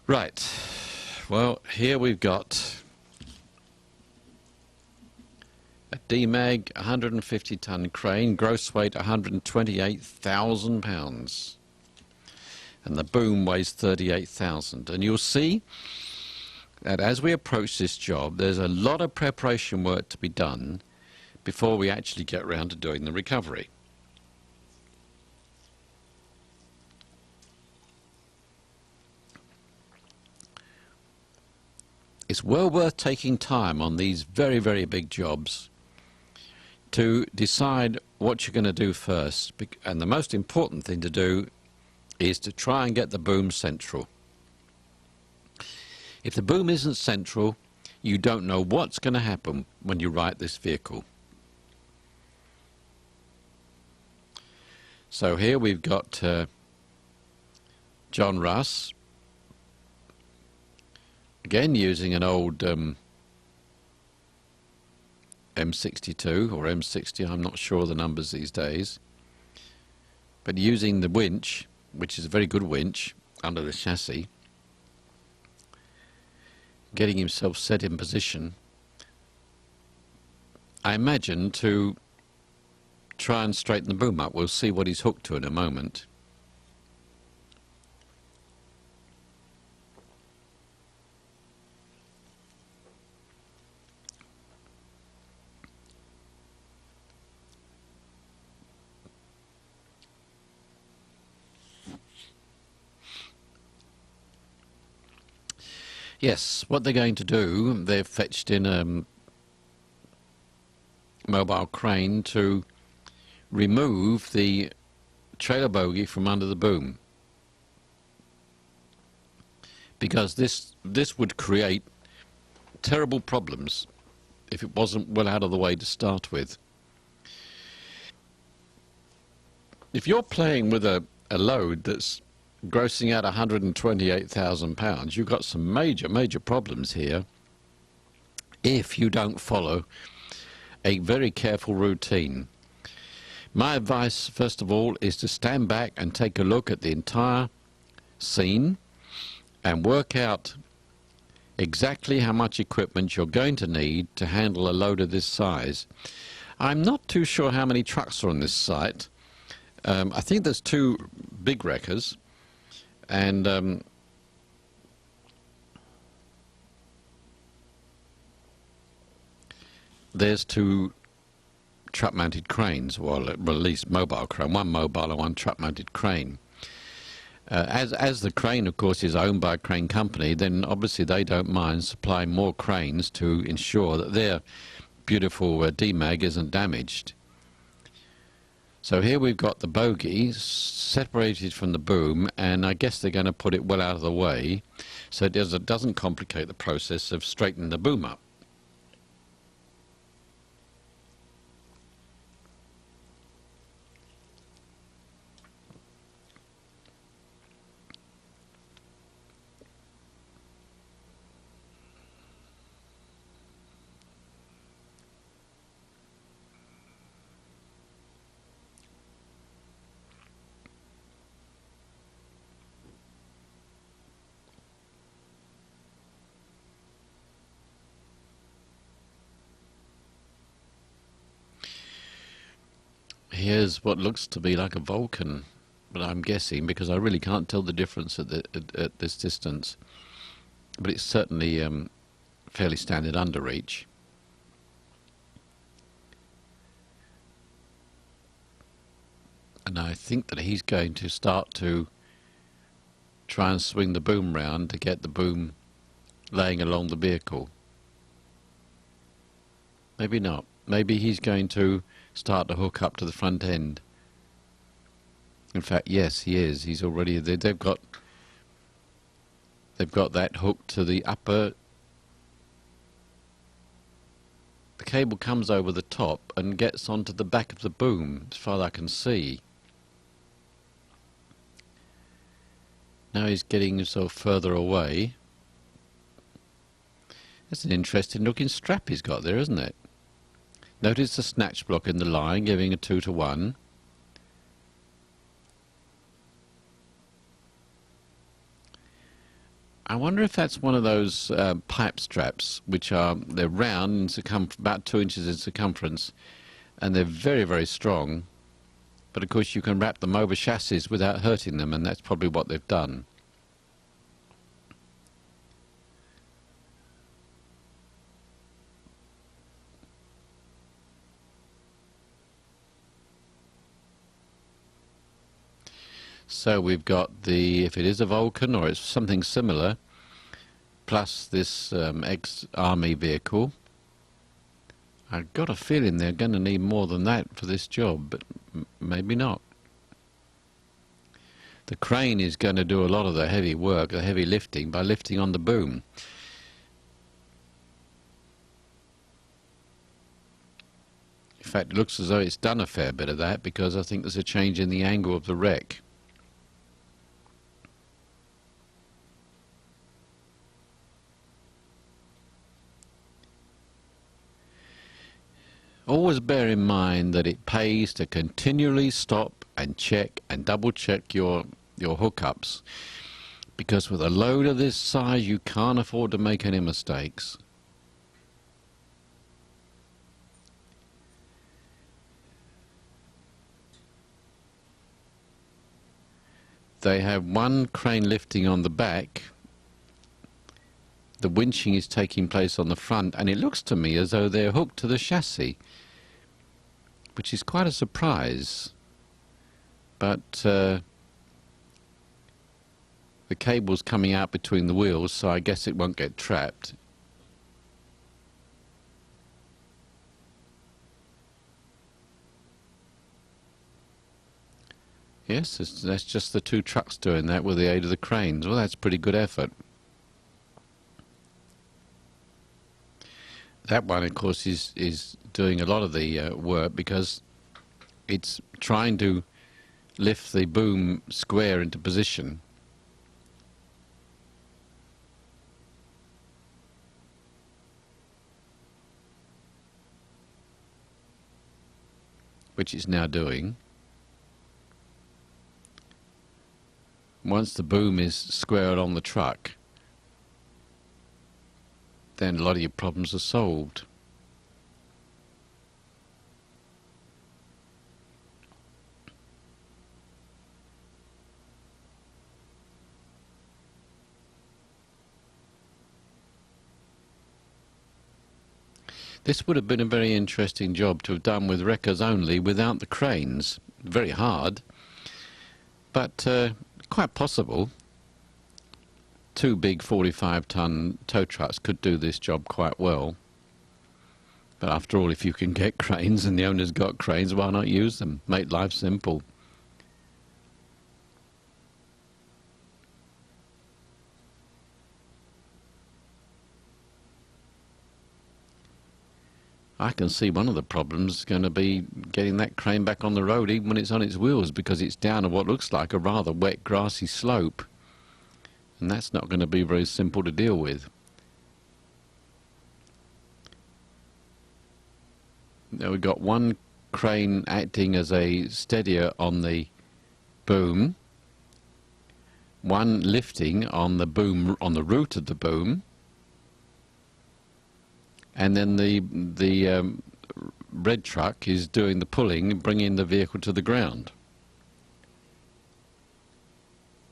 Right, well, here we've got a Demag 150-ton crane, gross weight 128,000 pounds, and the boom weighs 38,000. And you'll see that as we approach this job, there's a lot of preparation work to be done before we actually get around to doing the recovery. It's well worth taking time on these very, very big jobs to decide what you're going to do first. And the most important thing to do is to try and get the boom central. If the boom isn't central, you don't know what's going to happen when you right this vehicle. So here we've got John Russ, again using an old M62 or M60, I'm not sure the numbers these days, but using the winch, which is a very good winch, under the chassis, getting himself set in position, I imagine, to try and straighten the boom up. We'll see what he's hooked to in a moment. Yes, what they're going to do, they've fetched in a mobile crane to remove the trailer bogie from under the boom, because this would create terrible problems if it wasn't well out of the way to start with. If you're playing with a load that's grossing out 128,000 pounds, you've got some major problems here if you don't follow a very careful routine. My advice, first of all, is to stand back and take a look at the entire scene and work out exactly how much equipment you're going to need to handle a load of this size. I'm not too sure how many trucks are on this site. I think there's 2 big wreckers, and there's 2 truck-mounted cranes, well, at least mobile crane, 1 mobile and 1 truck-mounted crane. As the crane, of course, is owned by a crane company, then obviously they don't mind supplying more cranes to ensure that their beautiful Demag isn't damaged. So here we've got the bogie separated from the boom, and I guess they're going to put it well out of the way so it doesn't complicate the process of straightening the boom up. Here's what looks to be like a Vulcan, but I'm guessing, because I really can't tell the difference at this distance. But it's certainly fairly standard underreach. And I think that he's going to start to try and swing the boom round to get the boom laying along the vehicle. Maybe not. Maybe he's going to start to hook up to the front end. In fact, yes, he is. He's already there. They've got that hooked to the upper. The cable comes over the top and gets onto the back of the boom, as far as I can see. Now he's getting himself further away. That's an interesting looking strap he's got there, isn't it? Notice the snatch block in the line, giving a 2-to-1. I wonder if that's one of those pipe straps, which they're round, about 2 inches in circumference, and they're very, very strong. But of course you can wrap them over chassis without hurting them, and that's probably what they've done. So we've got the, if it is a Vulcan or it's something similar, plus this ex-army vehicle. I've got a feeling they're going to need more than that for this job, but maybe not. The crane is going to do a lot of the heavy work, the heavy lifting, by lifting on the boom. In fact, it looks as though it's done a fair bit of that, because I think there's a change in the angle of the wreck. Always bear in mind that it pays to continually stop and check and double check your hookups, because with a load of this size you can't afford to make any mistakes. They have one crane lifting on the back. The winching is taking place on the front, and it looks to me as though they're hooked to the chassis, which is quite a surprise. But the cable's coming out between the wheels, so I guess it won't get trapped. Yes, that's just the two trucks doing that with the aid of the cranes. Well, that's pretty good effort. That one, of course, is doing a lot of the work, because it's trying to lift the boom square into position. Which it's now doing. Once the boom is squared on the truck, then a lot of your problems are solved. This would have been a very interesting job to have done with wreckers only, without the cranes. Very hard, but quite possible. Two big 45-ton tow trucks could do this job quite well. But after all, if you can get cranes and the owner's got cranes, why not use them? Make life simple. I can see one of the problems is going to be getting that crane back on the road even when it's on its wheels, because it's down on what looks like a rather wet, grassy slope. And that's not going to be very simple to deal with. Now we've got one crane acting as a steadier on the boom, one lifting on the boom, on the root of the boom, and then the red truck is doing the pulling and bringing the vehicle to the ground.